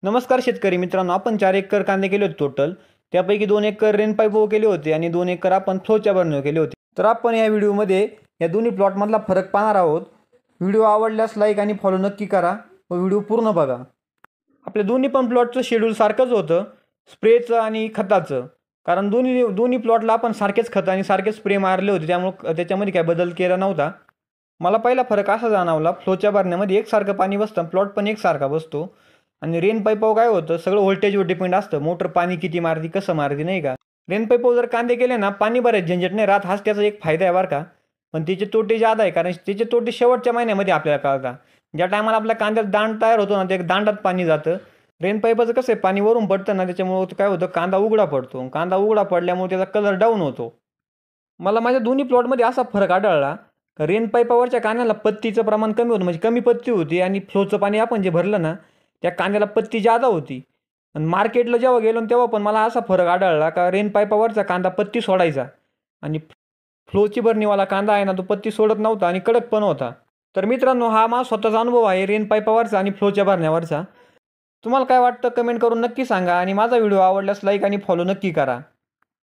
नमस्कार शेतकरी मित्रांनो, आपण 4 एकर कांदे केले होते टोटल. त्यापैकी 2 एकर रेन पाईप केले होते आणि 2 एकर आपण फ्लोच्या भरणीवर केले होते. तर आपण या व्हिडिओमध्ये या दोन्ही प्लॉटमधला फरक पाहणार आहोत. व्हिडिओ आवडल्यास लाईक आणि फॉलो नक्की करा व व्हिडिओ पूर्ण बघा. आपल्या दोन्ही पण प्लॉटचं शेड्यूल सारखंच होतं, स्प्रेचं आणि खताचं. कारण दोन्ही दोन्ही प्लॉटला आपण सारखेच खत आणि सारखेच स्प्रे मारले होते, त्यामुळे त्याच्यामध्ये काय बदल केला नव्हता. मला पहिला फरक असा जाणवला, फ्लोच्या भरण्यामध्ये एकसारखं पाणी बसतं, प्लॉट पण एकसारखा बसतो. आणि रेन पाईपावर काय होतं, सगळं व्होल्टेजवर डिपेंड असतं. मोटर पाणी किती मारते, कसं मारते, नाही का. रेन पाईपावर जर कांदे केले ना, पाणी बरेच झंझट नाही राहत. हाच त्याचा एक फायदा आहे बरं का. पण त्याचे तोटे जादा आहे, कारण त्याचे तोटे शेवटच्या महिन्यामध्ये आपल्याला कळतात. ज्या टायमाला आपल्या कांद्यात दांड तयार होतो ना, ते दांडात पाणी जातं. रेन पाईपाचं कसं आहे, पाणी वरून पडतं ना, त्याच्यामुळे काय होतं, कांदा उघडा पडतो. कांदा उघडा पडल्यामुळे त्याचा कलर डाऊन होतो. मला माझ्या दोन्ही प्लॉटमध्ये असा फरक आढळला, का रेन पाईपावरच्या कांद्याला पत्तीचं प्रमाण कमी होतं, म्हणजे कमी पत्ती होती. आणि फ्लोचं पाणी आपण जे भरलं ना, त्या कांद्याला पत्ती जादा होती. आणि मार्केटला जेव्हा गेलो तेव्हा पण मला असा फरक आढळला, का रेन पाईपावरचा कांदा पत्ती सोडायचा आणि फ्लोची भरणीवाला कांदा आहे ना, तो पत्ती सोडत नव्हता आणि कडक पण होता. तर मित्रांनो, हा माझा स्वतःचा अनुभव आहे रेन पाईपावरचा आणि फ्लोच्या भरण्यावरचा. तुम्हाला काय वाटतं कमेंट करून नक्की सांगा आणि माझा व्हिडिओ आवडल्यास लाईक आणि फॉलो नक्की करा.